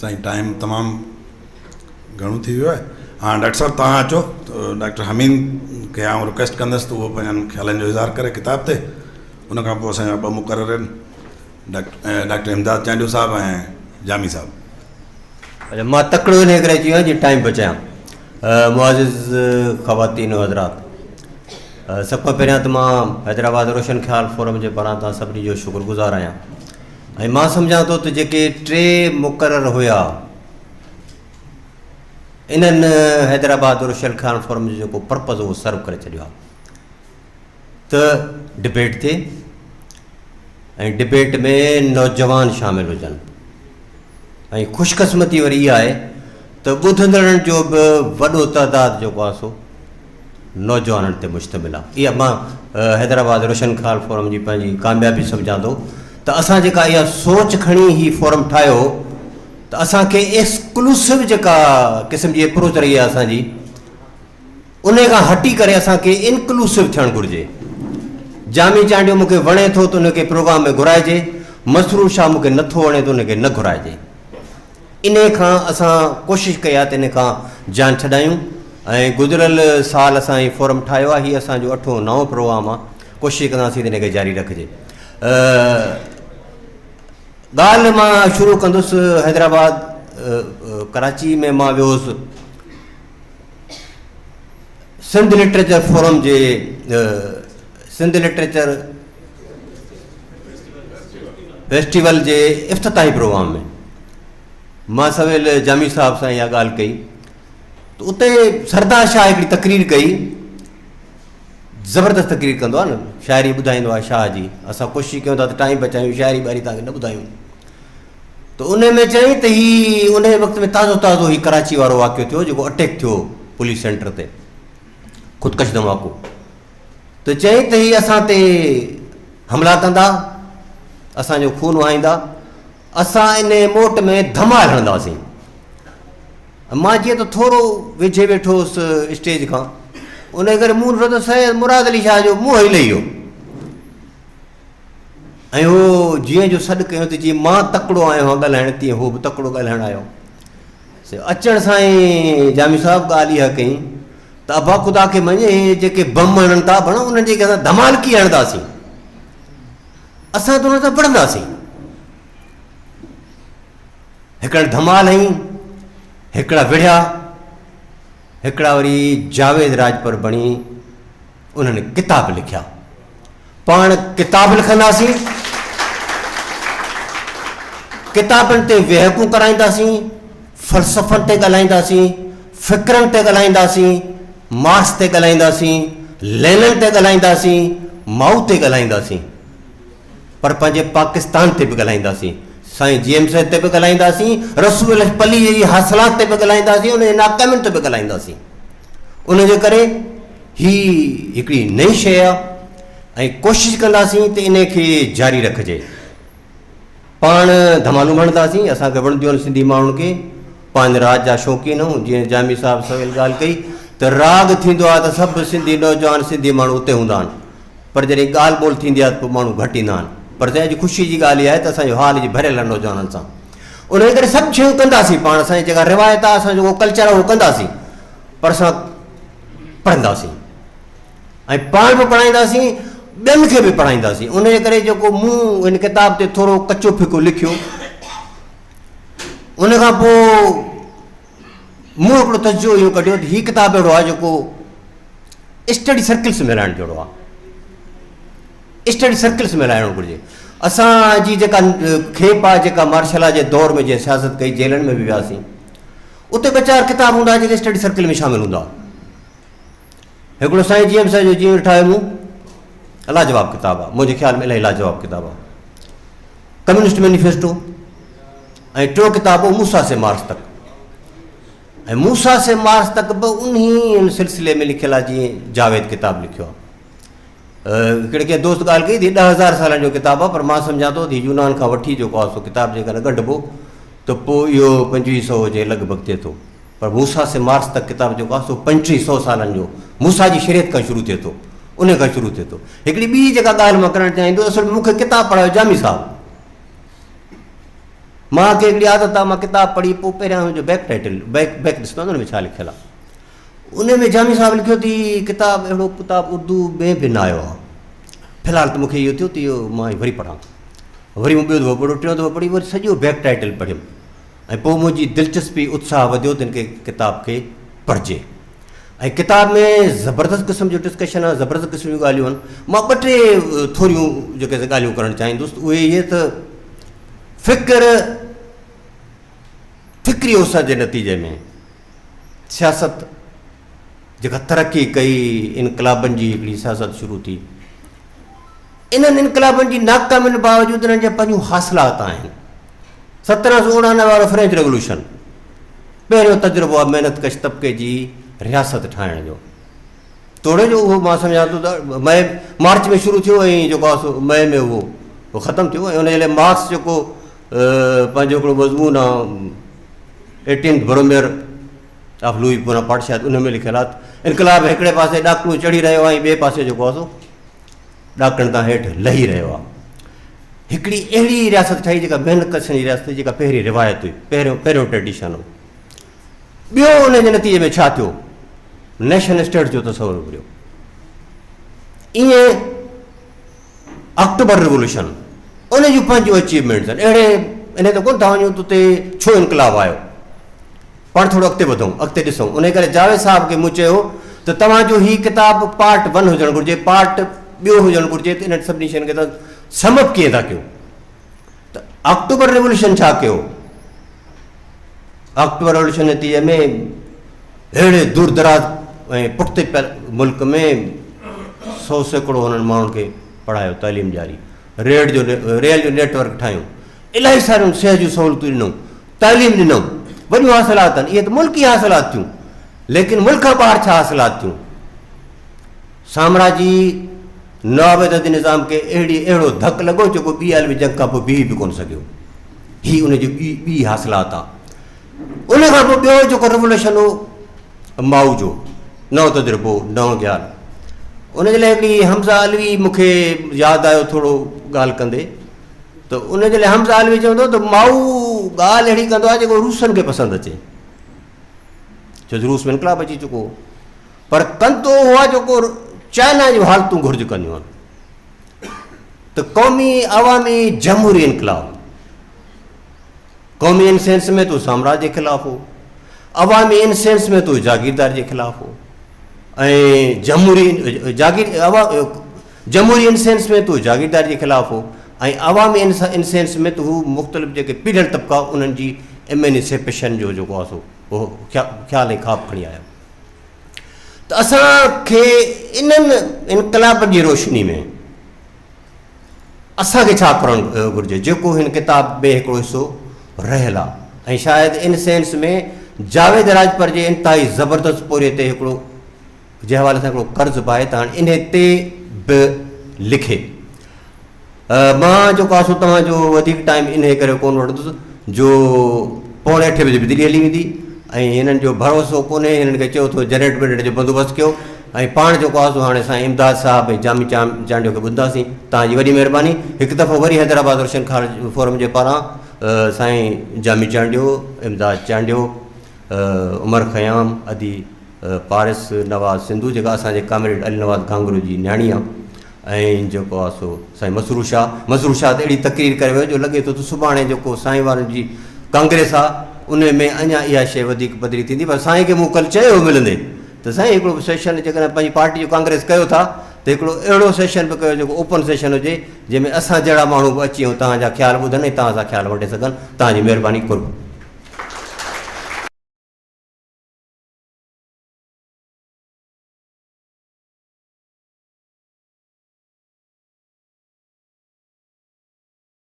साईं टाइम तमामु घणो थी वियो आहे। हाँ डॉक्टर साहब तव्हां अचो त डॉक्टर हमीद खे आउं रिक्वेस्ट कंदुसि त उहो पंहिंजनि ख़्यालनि जो इज़हार करे किताब ते। उन खां पोइ असांजा ॿ मुक़रर आहिनि डॉक्टर इमदाद चांडियो साहब ऐं जामी साहब। अच्छा मां तकिड़ो इन करे अची वियो आहियां जीअं टाइम बचायां। मुआज़िज़ ख़वातीन हज़रात, सभ खां पहिरियां त मां हैदराबाद रोशन ख़्याल फोरम जे पारां तव्हां सभिनी जो शुक्रगुज़ार आहियां। ऐं मां सम्झां थो त जेके 3 मुक़रर हुया इन्हनि हैदराबाद रोशन ख़्याल फोरम जो जेको पर्पज़ उहो सर्व करे छॾियो आहे त डिबेट थिए ऐं डिबेट में नौजवान शामिल हुजनि। ऐं ख़ुशकिस्मती वरी इहा आहे त ॿुधंदड़नि जो बि वॾो तइदाद जेको आहे सो नौजवाननि ते मुश्तमिल आहे। इहा मां हैदराबाद रोशन ख़्याल फोरम जी पंहिंजी कामयाबी सम्झां थो त असां जेका इहा सोच खणी ही फोरम ठाहियो त असांखे एक्सक्लूसिव जेका क़िस्म जी अप्रोच रही आहे असांजी उन खां हटी करे असांखे इनक्लूसिव थियणु घुरिजे। जामी चांडियो मूंखे वणे थो त उनखे प्रोग्राम में घुराइजे, मसरूर शाह मूंखे नथो वणे त उनखे न घुराइजे। इन खां असां कोशिशि कई आहे त इन खां जान छॾायूं। ऐं गुज़िरियल साल असां हीउ फोरम ठाहियो आहे, हीउ असांजो 8हों 9हों प्रोग्राम आहे। कोशिशि कंदासीं त इनखे जारी रखिजे। ॻाल्हि मां शुरू कंदुसि हैदराबाद कराची में मां वियुसि सिंध लिटरेचर फोरम जे सिंध लिटरेचर फेस्टिवल जे इफ़्तिताही प्रोग्राम में। मां सवेल जामी साहब सां इहा ॻाल्हि कई त उते सरदार शाह हिकिड़ी तकरीर कई, ज़बरदस्त तकरीर कंदो आहे न, शाइरी ॿुधाईंदो आहे शाह जी। असां कोशिशि कयूं था त टाइम बचायूं, शाइरी ॿारी तव्हांखे न ॿुधायूं। त उन में चई त हीउ उन वक़्त में ताज़ो ताज़ो हीउ कराची वारो वाक़ियो थियो जेको अटैक थियो पुलिस सेंटर ते, ख़ुदकश धमाको। त चई त हीअ असां ते हमला कंदा, असांजो खून वहाईंदा, असां इन मोट में धमाल हणंदासीं। मां जीअं त थोरो वेझे वेठो हुउसि स्टेज खां, उन करे मूं ॾिठो त सैयद मुराद अली शाह जो मुंहुं ई लही वियो। ऐं उहो जीअं जो सॾु कयूं त जीअं मां तकिड़ो आयो आहियां ॻाल्हाइण, तीअं उहो बि तकिड़ो ॻाल्हाइणु आयो। अचण सां ई जामी साहब ॻाल्हि इहा कई त अबा ख़ुदा खे मञे जेके बम हणनि था भण उन्हनि जे असां धमाल कीअं हणंदासीं, असां त उन सां पढ़ंदासीं। हिकिड़ा धमाल हई, हिकिड़ा विढ़िया, हिकिड़ा वरी जावेद राजपर बणी उन्हनि किताब लिखिया। पाण किताब लिखंदासीं, किताबनि ते वेहकूं कराईंदासीं, फ़लसफ़नि ते ॻाल्हाईंदासीं, फ़िक्रनि ते ॻाल्हाईंदासीं, मार्क्स ते ॻाल्हाईंदासीं, लेनिन ते ॻाल्हाईंदासीं, माऊ ते ॻाल्हाईंदासीं, पर पंहिंजे पाकिस्तान ते बि ॻाल्हाईंदासीं, साईं जेम्स ते बि ॻाल्हाईंदासीं, रसूल पली जी हासिलात ते बि ॻाल्हाईंदासीं, उनजे नाकामियुनि ते बि ॻाल्हाईंदासीं। उनजे करे ही हिकिड़ी नई शइ आहे ऐं कोशिशि कंदासीं त इन खे जारी रखिजे। पाण धमालूं हणंदासीं, असांखे वणंदियूं आहिनि सिंधी माण्हुनि खे, पंहिंजे राज जा शौक़ीन आहियूं। जीअं जामी साहब सवेल ॻाल्हि कई त राग थींदो आहे त सभु सिंधी नौजवान सिंधी माण्हू उते हूंदा आहिनि, पर जॾहिं ॻाल्हि ॿोल थींदी आहे त पोइ माण्हू घटि ईंदा आहिनि। पर अॼु ख़ुशी जी ॻाल्हि इहा आहे त असांजो हाल जी भरियल आहे नौजवाननि सां। उन करे सभु शयूं कंदासीं, पाण असांजी जेका रिवायत आहे, असांजो उहो कल्चर आहे उहो कंदासीं, पर असां पढ़ंदासीं ऐं पाण बि पढ़ाईंदासीं, ॿियनि खे बि पढ़ाईंदासीं। उन जे करे जेको मूं हिन किताब ते थोरो कचो फिको लिखियो, उन खां पोइ मूं हिकिड़ो तजुर्बो इहो कढियो त हीअ किताबु अहिड़ो आहे जेको स्टडी सर्किल्स में हलाइणु जहिड़ो आहे। स्टडी सर्किल्स में हलाइणो घुरिजे। असांजी जेका खेप आहे, जेका मार्शल जे दौर में जीअं सियासत कई, जेलनि में बि वियासीं, उते ॿ 4 किताब हूंदा जेके स्टडी सर्किल में शामिल हूंदा। हिकिड़ो साईं जेम्स जो जीवन ठाहियो मूं, लाजवाब किताबु आहे, मुंहिंजे ख़्याल में इलाही लाजवाब किताबु आहे। कम्युनिस्ट मैनिफेस्टो ऐं टियों किताबु मूसा से मार्च तक। ऐं मूसा से मार्च तक बि उन सिलसिले में लिखियलु आहे जीअं जावेद किताबु लिखियो आहे। हिकिड़े कंहिं दोस्त ॻाल्हि कई त 10,000 सालनि जो किताबु आहे, पर मां सम्झां थो त यूनान खां वठी जेको आहे सो किताबु जेकॾहिं ॻंढिबो त पोइ इहो 2500 जे लॻभॻि थिए थो। पर मूसा से मार्च तक किताबु जेको आहे सो 3500 सालनि जो मूसा जी शरीयत खां शुरू थिए थो, उन खां शुरू थिए थो। हिकिड़ी ॿी जेका ॻाल्हि मां करणु चाहींदुसि, असल में मूंखे किताबु पढ़ायो जामी साहब, मूंखे हिकिड़ी आदत आहे, मां किताबु पढ़ी पोइ पहिरियां हुनजो बैक टाइटल बैक ॾिसंदो आहियां, उन में छा लिखियलु आहे। उन में जामी साहिबु लिखियो थी किताबु, अहिड़ो किताबु उर्दू में बि न आयो आहे। फ़िलहालु त मूंखे इहो थियो त इहो मां वरी पढ़ां, वरी मूं ॿियो दफ़ो पढ़ियो, टियों दफ़ो पढ़ी, वरी सॼो बैक टाइटल पढ़ियुमि ऐं पोइ मुंहिंजी दिलचस्पी उत्साह वधियो त हिन किताब खे पढ़िजे। ऐं किताब में ज़बरदस्त क़िस्म जो डिस्कशन आहे, ज़बरदस्त क़िस्म जूं ॻाल्हियूं आहिनि। मां ॿ टे थोरियूं जेके ॻाल्हियूं करणु चाहींदुसि, उहे इहे त फ़िक्री उस जे नतीजे में सियासत जेका तरक़ी कई, इनकलाबनि जी हिकिड़ी सियासत शुरू थी, इन्हनि इनकलाबनि जी नाकामियुनि बावजूदि इन्हनि जा पंहिंजूं हासिलात आहिनि। 1789 वारो फ्रेंच रेवोल्यूशन पहिरियों तजुर्बो आहे महिनत कश तबिके जी रियासत ठाहिण जो। तोड़े जो उहो मां सम्झां थो त मार्च में शुरू थियो ऐं जेको आहे सो मई में उहो ख़तमु थियो। ऐं उनजे लाइ मार्क्स जेको पंहिंजो हिकिड़ो मज़मून आहे 18th ब्रोमेयर ऑफ लुई बोनापार्ट शायदि उन में लिखियलु आहे, इनकलाब हिकिड़े पासे ॾाकणूं चढ़ी रहियो आहे ऐं ॿिए पासे जेको आहे सो ॾाकण तां हेठि लही रहियो आहे। हिकिड़ी अहिड़ी रियासत ठाही जेका महिनत कशनि जी रियासत, जेका पहिरीं रिवायत हुई, पहिरियों ट्रेडिशन हो। ॿियो उनजे नतीजे में छा थियो, नेशनल स्टेट जो तस्वुरु उभरियो। ईअं अक्टूबर रिवोल्यूशन, उन जूं पंहिंजूं अचीवमेंट्स आहिनि। अहिड़े इन ते कोन था वञूं त उते छो इनकलाब आयो, पाण थोरो अॻिते वधूं, अॻिते ॾिसूं। उन करे जावेद साहिब खे मूं चयो त तव्हांजो हीउ किताबु पार्ट 1 हुजणु घुरिजे, पार्ट ॿियो हुजणु घुरिजे, त इन्हनि सभिनी शयुनि खे त समअप कीअं था कयो। त अक्टूबर रिवोल्यूशन छा कयो, अक्टूबर रिवोल्यूशन नतीजे में अहिड़े दूर दराज ऐं पुठिते मुल्क में 100 सैकड़ो हुननि माण्हुनि खे पढ़ायो, तालीम ॾियारी, रेल जो नेटवर्क ठाहियूं, इलाही सारियूं सिहत जूं सहूलियतूं ॾिनऊं, तालीम ॾिनऊं, वॾियूं हासिलात आहिनि। इहे त मुल्की हासिलात थियूं, लेकिन मुल्क खां ॿाहिरि छा हासिलात थियूं। साम्राजी नवाबदती निज़ाम खे अहिड़ो धकु लॻो जेको ॿी आलमी जंग खां पोइ बीह बि कोन सघियो। हीअ उनजी ॿी हासिलात आहे। उन खां पोइ ॿियो जेको रिवोल्यूशन हो माऊ जो, नओं तजुर्बो, नओं ज्ञान। उनजे लाइ हिकिड़ी हमज़ा अलवी मूंखे यादि आयो थोरो ॻाल्हि कंदे, त उनजे लाइ हमज़ा अलवी चवंदो त माऊ ॻाल्हि अहिड़ी कंदो आहे जेको रूसनि खे पसंदि अचे, छो जो रूस में इनकलाब अची चुको हो, पर कंदो हुआ जेको चाइना जूं हालतूं घुर्ज कंदियूं आहिनि। त क़ौमी अवामी जमहूरी इनकलाब, क़ौमी इन सेंस में तो साम्राज्य जे ख़िलाफ़ु हो, अवामी इन सेंस में तो जागीरदार जे ख़िलाफ़ु हो, ऐं जमहूरी इन सेंस में तो जागीरदार जे ख़िलाफ़ु हो, ऐं अवामी इन सेंस में तो हू मुख़्तलिफ़ जेके पीढ़ियल तबिका उन्हनि जी एमेनिसिपेशन जो जेको आहे सो उहो ख़्याल ऐं ख़्वाब खणी आयो। त असांखे इन्हनि इनकलाबनि जी रोशनी में असांखे छा करणु घुरिजे, जेको हिन किताब में हिकिड़ो हिसो रहियलु आहे। ऐं शायदि इन सेंस में जावेद राजपर जे इंतिहाई ज़बरदस्त पोरे ते हिकिड़ो जंहिं हवाले सां हिकिड़ो कर्ज़ु बि आहे, त हाणे इन ते बि लिखे। मां जेको आहे सो तव्हांजो वधीक टाइम इन करे कोन वठंदुसि जो 7:45 बजे बिजली हली वेंदी, ऐं हिननि जो भरोसो कोन्हे। हिननि खे चयो थो जनरेटर जो बंदोबस्तु कयो, ऐं पाण जेको आहे सो हाणे साईं इमदाद साहिबु ऐं जामी चांडियो खे ॿुधंदासीं। तव्हांजी वॾी महिरबानी। हिकु दफ़ो वरी हैदराबाद रोशन खान फोरम जे पारां साईं जामी चांडियो, इमदाद चांडियो, उमर ख़याम, अदी पारिस नवाज़ सिंधू जेका असांजे कामरेड अली नवाज़ कांगरू जी न्याणी आहे, ऐं जेको आहे सो साईं मसरूर शाह त अहिड़ी तक़रीर करे वियो जो लॻे थो त सुभाणे जेको साईं वारनि जी कांग्रेस आहे उन में अञा इहा शइ वधीक पधरी थींदी। पर साईं खे मूं कल्ह चयो मिलंदे त साईं हिकिड़ो सेशन जेकॾहिं पंहिंजी पार्टी जो कांग्रेस कयो था त हिकिड़ो अहिड़ो सेशन बि कयो जेको ओपन सेशन हुजे, जंहिंमें असां जहिड़ा माण्हू बि अची ऐं तव्हांजा ख़्याल ॿुधनि ऐं तव्हां सां ख़्याल वठे सघनि। तव्हांजी महिरबानी कुर्ब।